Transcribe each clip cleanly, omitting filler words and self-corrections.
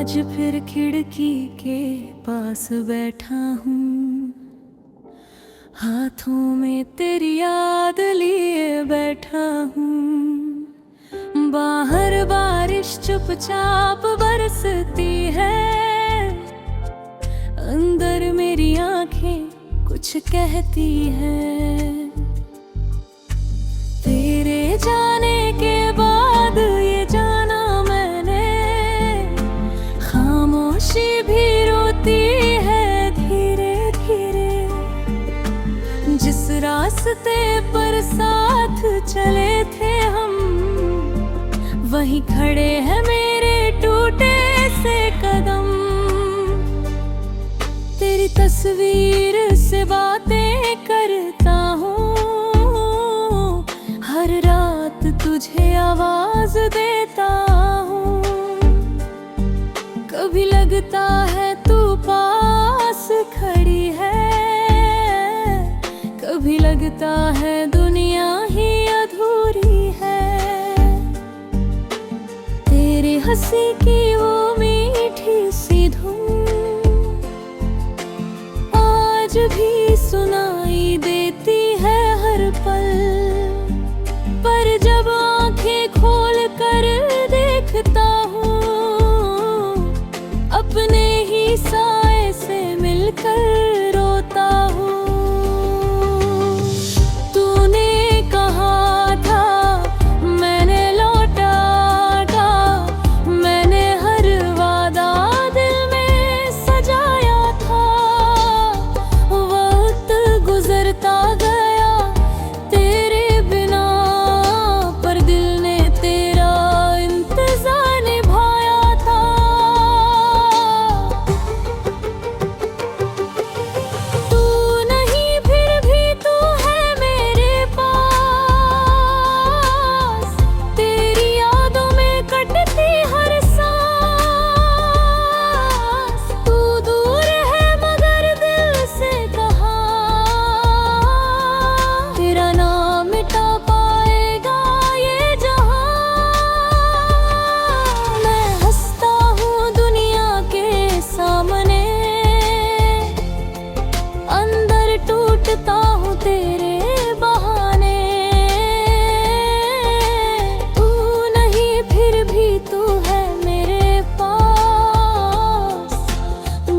आज फिर खिड़की के पास बैठा हूँ, हाथों में तेरी याद लिए बैठा हूँ। बाहर बारिश चुपचाप बरसती है, अंदर मेरी आंखें कुछ कहती है। तेरे जाने के बाद ये जाना मैंने, खामोशी भी रोती है धीरे धीरे। जिस रास्ते पर साथ चले थे हम, वहीं खड़े हैं मेरे टूटे से कदम। तेरी तस्वीर से बातें करता हूँ, हर रात तुझे आवाज देता हूँ। कभी लगता है तू पास खड़ी है, कभी लगता है दुनिया ही अधूरी है। तेरे हंसी की वो मीठी सी धुन आज भी सुनाई देती है हर पल। पर जब आंखें खोल कर देखता हूँ, अपने ही साए से मिलकर रोता हूँ। तूने कहा था मैंने लौटागा, मैंने हर वादा दिल में सजाया था। वक्त गुजरता गया तेरे बिना, पर दिल ने तेरा इंतजार निभाया था। तू नहीं फिर भी तू है मेरे पास, तेरी यादों में कटती हर सांस। तू दूर है मगर दिल से कहाँ, तेरा नाम मिटा पाएगा ये जहां। मैं हंसता हूँ दुनिया के सामने, अंदर टूटता हूँ तेरे बहाने। तू नहीं फिर भी तू है मेरे पास,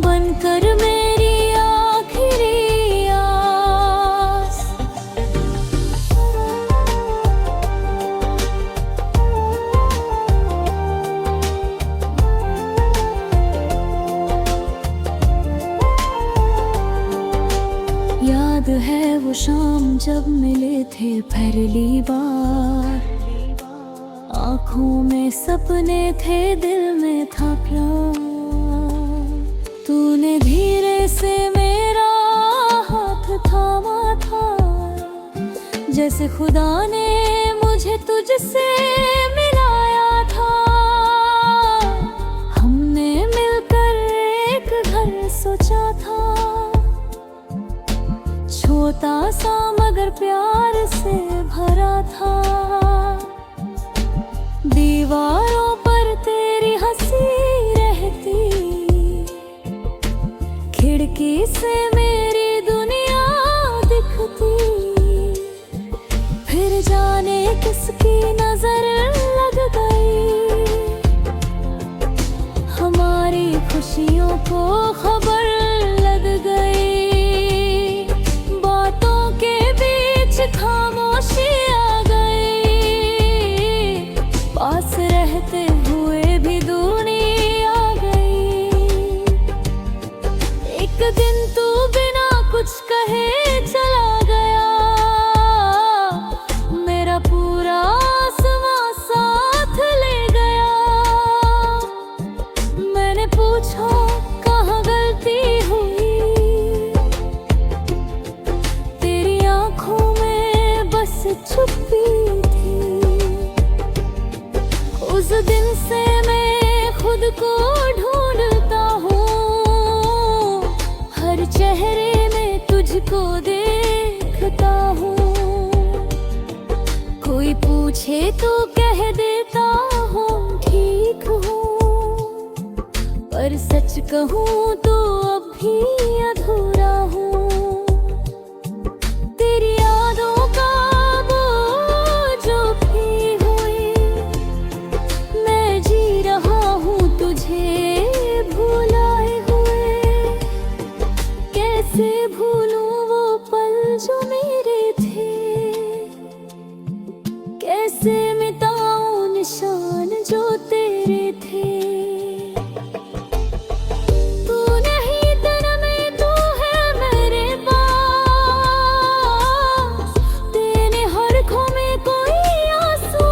बनकर मेरी आखिरी आस। याद है वो शाम जब मिले थे पहली बार, आँखों में सपने थे दिल में था प्यार। तूने धीरे से मेरा हाथ थामा था, जैसे खुदा ने मुझे तुझसे मिलाया था। हमने मिलकर एक घर सोचा था, छोटा सा मगर प्यार से भरा था। दीवारों पर तेरी हंसी रहती, खिड़की से मेरी दुनिया दिखती। फिर जाने किसकी नजर लग गई, हमारी खुशियों को खबर लग गई। बातों के बीच खामोशी आ गई, पास रहते हुए भी दूरी आ गई। एक दिन तू बिना कुछ कहे चला गया, मेरा पूरा आसमां साथ ले गया। मैंने पूछा कहाँ गलती हुई, तेरी आंखों में बस छुपी थी। उस दिन से मैं खुद को ढूंढता हूँ, हर चेहरे में तुझको देखता हूँ। कोई पूछे तो कह देता हूँ ठीक हूँ, पर सच कहूँ तो अब भी अधूरा हूँ। तेरी यादों का बोझ जो भी हुए, मैं जी रहा हूँ तुझे भुलाए हुए। कैसे भूलूं वो पल जो मेरे थे, कैसे मिटाऊं निशान जो तेरे थे। तू नहीं तेरा मैं तू है मेरे पास, तेरे हर खो में कोई आंसू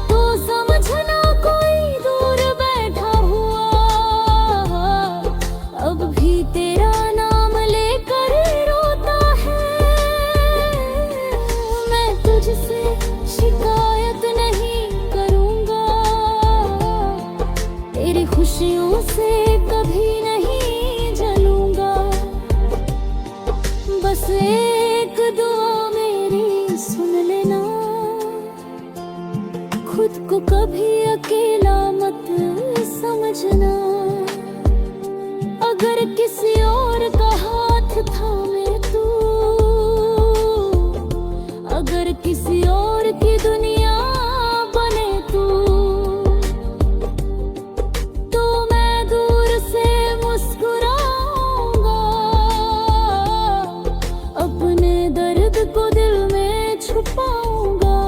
तो समझना कोई दूर बैठा हुआ अब भी तेरा नाम लेकर रोता है। मैं तुझसे शिकायत नहीं करूँगा, तेरी खुशियों से कभी नहीं जलूँगा। बस एक दुआ मेरी सुन लेना, खुद को कभी अकेला मत समझना। अगर किसी और का हाथ थामे तू, अगर किसी और की दुनिया बने तू, तो मैं दूर से मुस्कुराऊंगा, अपने दर्द को दिल में छुपाऊंगा।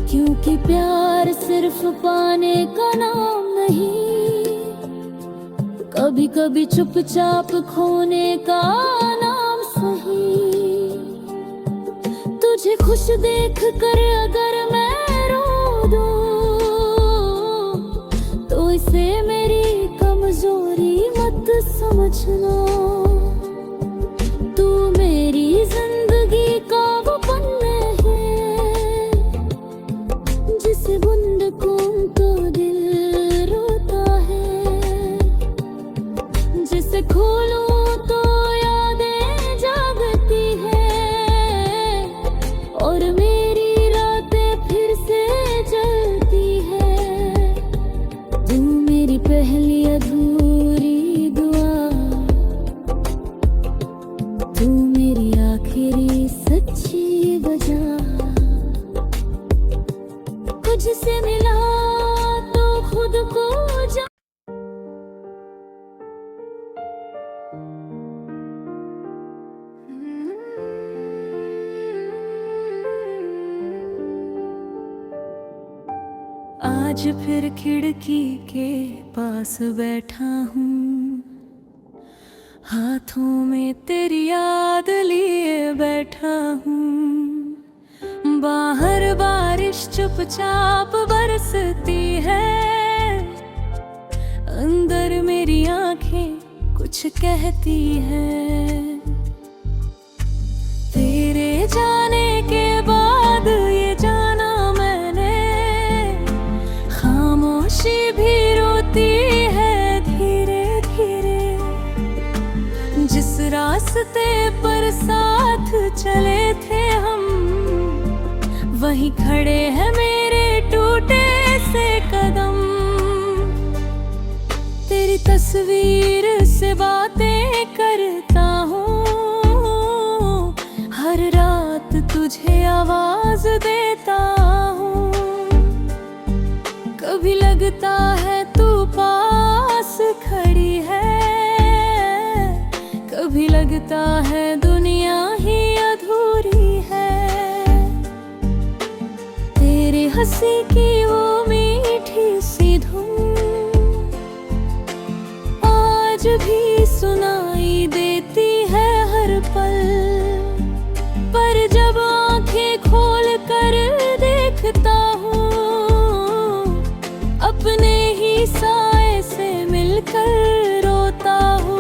क्योंकि प्यार सिर्फ पाने का नाम नहीं, कभी कभी चुपचाप खोने का नाम सही। तुझे खुश देख कर अगर मैं रो दूं, तो इसे मेरी कमजोरी मत समझना। तू मेरी जिंदगी का वो पन्ना है, जिसे बूंद को दिल रोता है। जिसे खोलूं तो यादें जागती है, और मेरी रातें फिर से जलती है। तू मेरी पहली अधूरी दुआ, तू मेरी आखिरी सच्ची वजह। कुछ से मिला तो खुद को जा आज फिर खिड़की के पास बैठा हूँ, हाथों में तेरी याद लिए बैठा हूँ। बाहर बारिश चुपचाप बरसती है, अंदर मेरी आंखें कुछ कहती हैं। तेरे जाने के बाद ये जाना मैंने, खामोशी भी रोती है धीरे धीरे। जिस रास्ते पर साथ चले थे हम, वहीं खड़े हैं मेरे टूटे से कदम। तेरी तस्वीर से बातें करता हूँ, हर रात तुझे आवाज देता हूँ। कभी लगता है तू पास खड़ी है, कभी लगता है दुनिया ही अधूरी है। तेरे हंसी की वो मीठी सी धुन आज भी सुनाई देती है हर पल। पर जब आंखें खोल कर देखता हूँ, अपने ही साए से मिलकर रोता हूँ।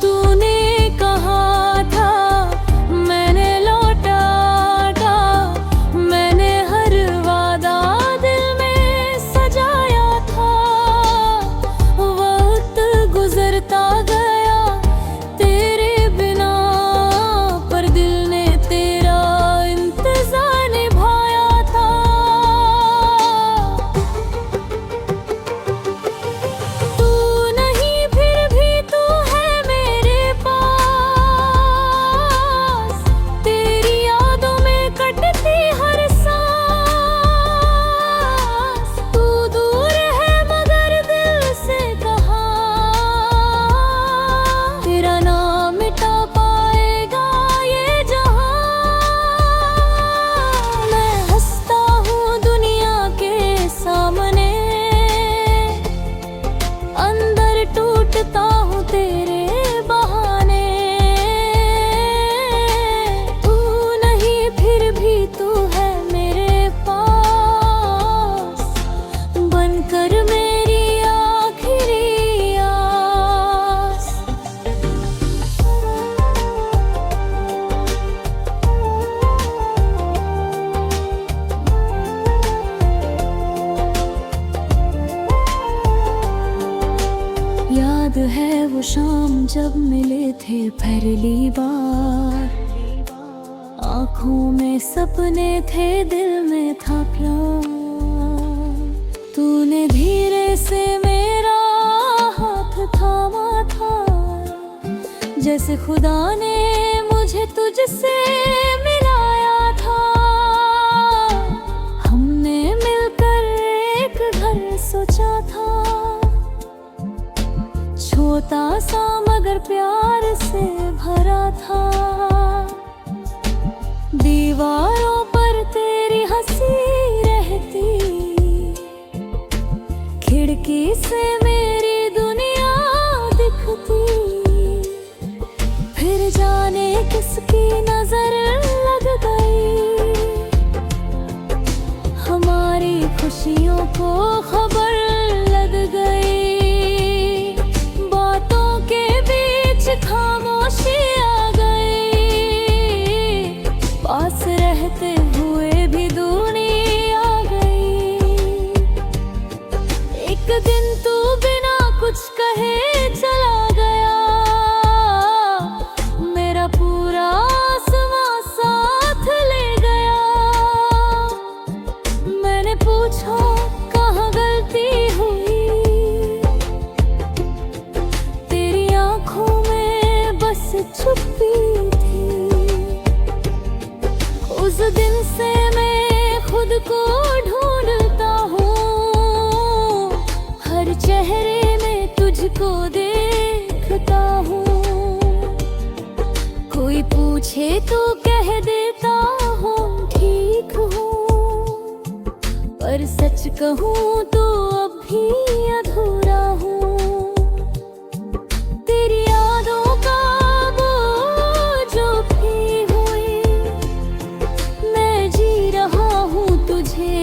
तूने कहा था मैंने लौटा था, मैंने हर वादा दिल में सजाया था। वक्त गुजरता गया तेरे बिना, पर दिल ने तेरा इंतजार निभाया था। कर मेरी आखिरी आस। याद है वो शाम जब मिले थे पहली बार, आँखों में सपने थे, दिल में था प्यार। तूने धीरे से मेरा हाथ थामा था, जैसे खुदा ने मुझे तुझसे मिलाया था। हमने मिलकर एक घर सोचा था, छोटा सा मगर प्यार से भरा था। दीवारों पर तेरी हंसी रहती, खिड़की से मेरी दुनिया दिखती। फिर जाने किसकी नजर लग गई, हमारी खुशियों को खबर लग गई। बातों के बीच खामोशी आ गई, पास रहते हुए भी दूरी आ गई। एक दिन तू बिना कुछ कहे चला गया, मेरा पूरा आसमां साथ ले गया। मैंने पूछा कहाँ गलती हुई, तेरी आंखों में बस छुपी थी। उस दिन से मैं खुद को ढूंढता हूँ, हर चेहरे में तुझको देखता हूँ। कोई पूछे तो कह देता हूँ ठीक हूँ, पर सच कहूँ तो अब भी अधूरा हूँ। तेरी यादों का बोझ जो भी हुई, मैं जी रहा हूँ तुझे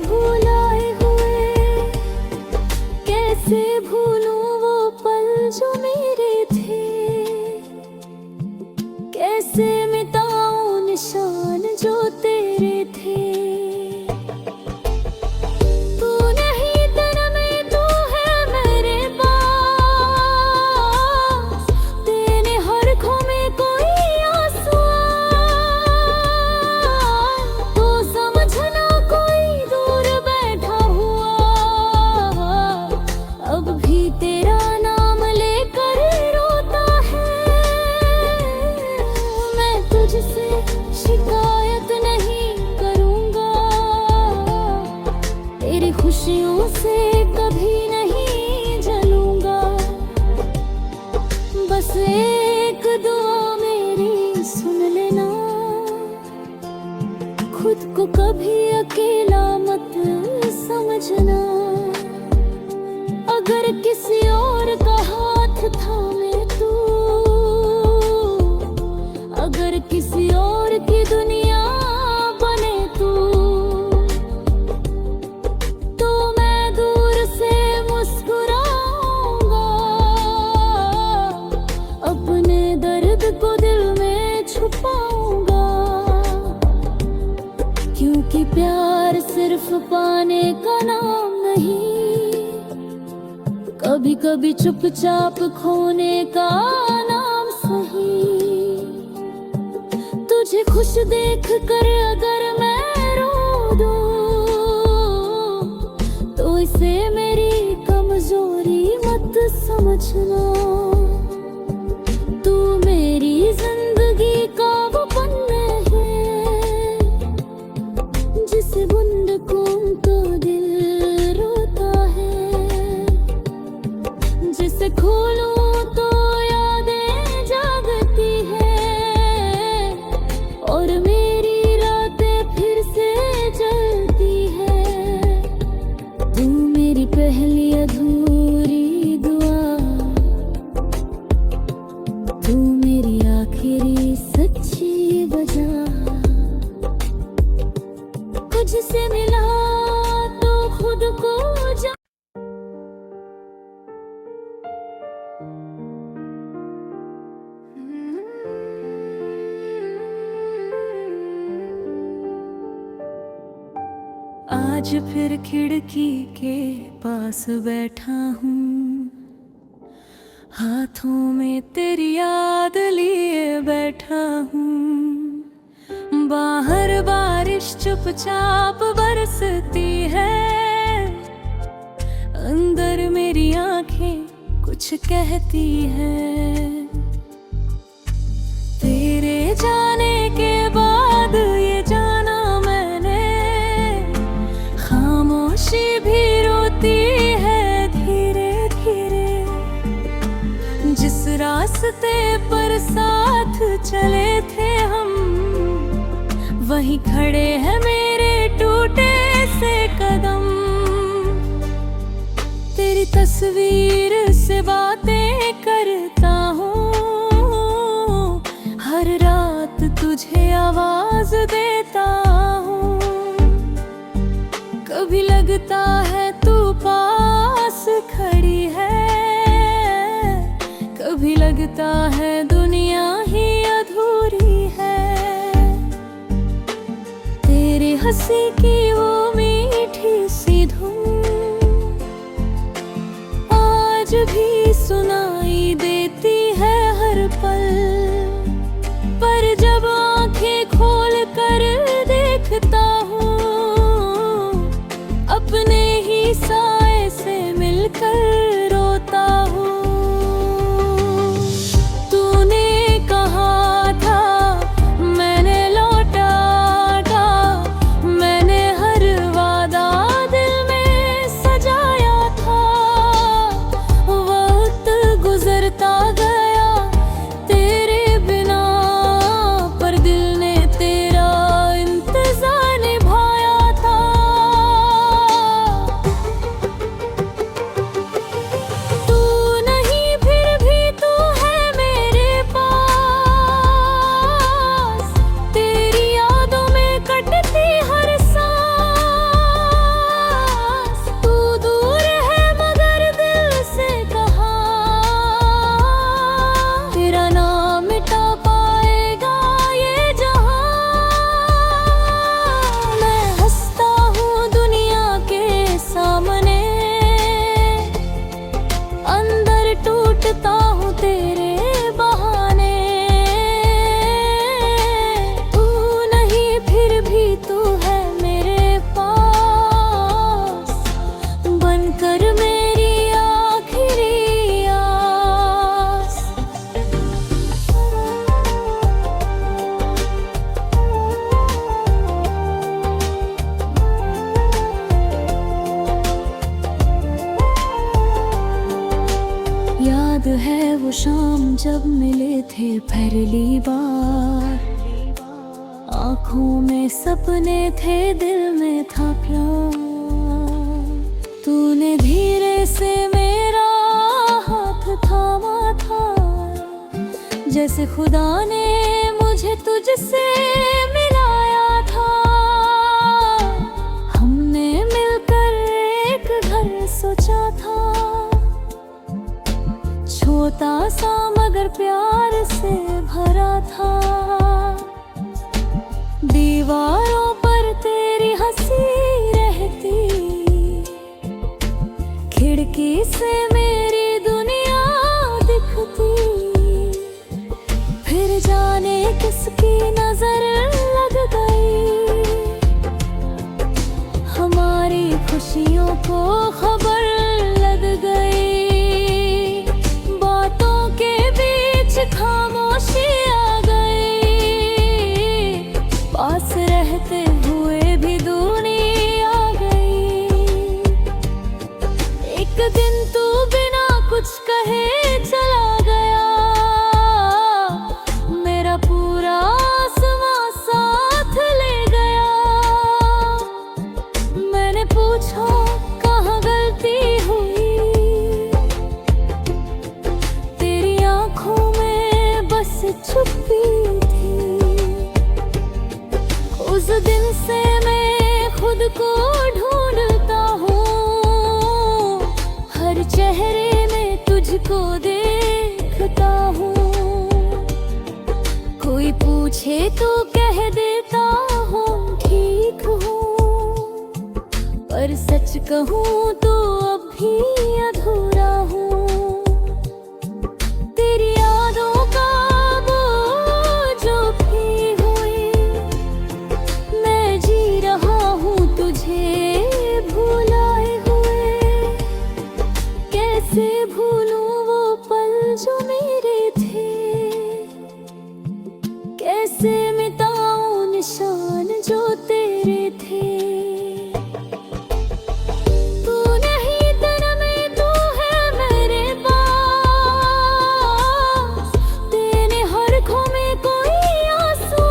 भुलाए हुए। कैसे भूलूं वो पल जो मेरे थे, कैसे मिटाऊं निशान जो तेरे थे। तू नहीं तन में तू है मेरे पास, तेने हर खो में कोई आंसू तो समझना कोई दूर बैठा हुआ, अब भी तेरा नाम लेकर रोता है। मैं तुझसे शिकायत नहीं करूँगा, तेरी खुशियों से कभी नहीं जलूंगा। बस एक दुआ मेरी सुन लेना, खुद को कभी अकेला मत समझना। अगर किसी और का हाथ थामे तू, अगर किसी और की दुनिया बने तू, तो मैं दूर से मुस्कुराऊंगा, अपने दर्द को दिल में छुपाऊंगा। क्योंकि प्यार सिर्फ पाने का नाम नहीं, कभी कभी चुपचाप खोने का नाम सही। तुझे खुश देख कर अगर मैं रो दूं, तो इसे मेरी कमजोरी मत समझना। तू मेरी जिंदगी का वो पन्ना है, जिसे बूंद को दिल रोता है। जिसे खोलूं तो यादें जागती है, और मेरी रातें फिर से जलती है। तू मेरी पहली अधूरी दुआ, तू मेरी आखिरी सच्ची वजह। तुझसे मिला तो खुद को आज फिर खिड़की के पास बैठा हूँ, हाथों में तेरी याद लिए बैठा हूँ। बाहर बारिश चुपचाप बरसती है, अंदर मेरी आंखें कुछ कहती है। तेरे जाने के बाद ये जाना मैंने, खामोशी भी रोती है धीरे धीरे। जिस रास्ते पर साथ चले थे हम, वहीं खड़े हैं मेरे टूटे से कदम। तेरी तस्वीर से बातें करता हूँ, हर रात तुझे आवाज देता हूँ। कभी लगता है तू पास खड़ी है, कभी लगता है दुनिया ही अधूरी है। तेरे हंसी की वो मीठी सी धुन आज भी सुनाई देती है हर पल। पर जब आंखें खोल कर देखता हूँ, अपने ही साए से मिलकर रोता हूँ। तूने कहा था मैंने लौटा था, मैंने हर वादा दिल में सजाया था। वक्त गुजरता गया तेरे बिना, पर दिल ने तेरा इंतजार निभाया था। तू नहीं फिर भी तू है मेरे पास, तेरी यादों में कटती हर सांस। तू दूर है मगर दिल से कहाँ, तेरा नाम मिटा पाएगा ये जहां। मैं हंसता हूँ दुनिया के सामने, अंदर टूटता हूँ तेरे बहाने। तू नहीं फिर भी तू है मेरे पास, बनकर मेरी आखिरी आस। याद है वो शाम जब मिले थे पहली बार, आँखों में सपने थे दिल में था प्यार। तूने धीरे से मेरा हाथ थामा था, जैसे खुदा ने मुझे तुझसे मिलाया था। हमने मिलकर एक घर सोचा था, छोटा सा मगर प्यार से भरा था। दीवारों पर तेरी हंसी रहती, खिड़की से मेरी दुनिया दिखती। फिर जाने किसकी नजर लग गई, हमारी खुशियों को खबर लग गई। बातों के बीच खामोशी आ गई, पास रहते हुए भी दूरी आ गई। एक दिन तू बिना कुछ कहे चला गया, मेरा पूरा आसमां साथ ले गया। मैंने पूछा कहाँ गलती हुई, तेरी आंखों में बस छुपी थी। उस दिन से मैं खुद को ढूंढता हूँ, हर चेहरे में तुझको देखता हूँ। कोई पूछे तो कह देता हूँ ठीक हूँ, पर सच कहूँ तो अब भी अधूरा हूँ। तेरी यादों का बोझ जो भी हुए, मैं जी रहा हूँ तुझे भुलाए हुए। कैसे भूलूं वो पल जो मेरे थे, कैसे मिटाऊं निशान जो तेरे थे। तू नहीं तन में तू है मेरे पास, तेरे हर खो में कोई आंसू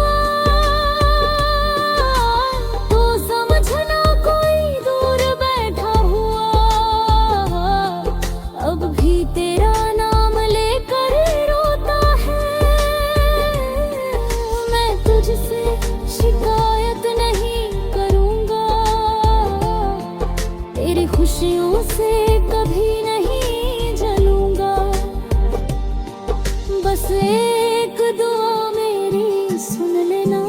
तो समझना कोई दूर बैठा हुआ अब भी तेरा नाम लेकर रोता है। मैं तुझसे शिकायत नहीं करूँगा, तेरी खुशियों से कभी नहीं जलूँगा। बस एक दुआ मेरी सुन लेना,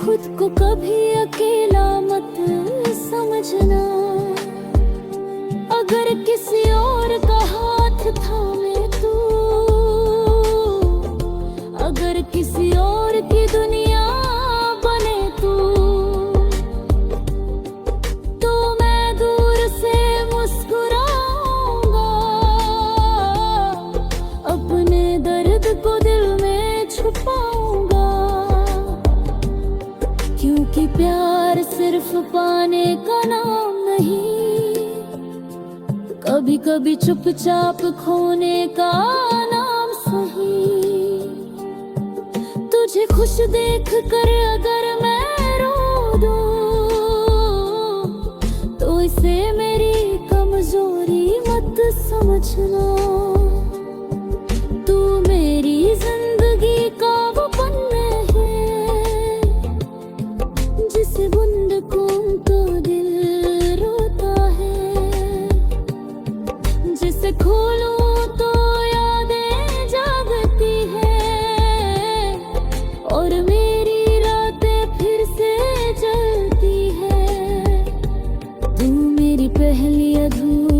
खुद को कभी अकेला मत समझना। अगर किसी और का हाथ थामे तू, अगर किसी और की दुनिया बने तू, तो मैं दूर से मुस्कुराऊंगा, अपने दर्द को दिल में छुपाऊंगा। क्योंकि प्यार सिर्फ पाने का नाम नहीं, कभी कभी चुपचाप खोने का नाम सही। तुझे खुश देख कर अगर मैं रो दूं, तो इसे मेरी कमजोरी मत समझना। तू मेरी जिंदगी का वो पन्ना है, जिसे बूंद को दिल रोता है। जिसे खोलूं तो यादें जागती है, और मेरी रातें फिर से जलती है। तू मेरी पहली अधूरी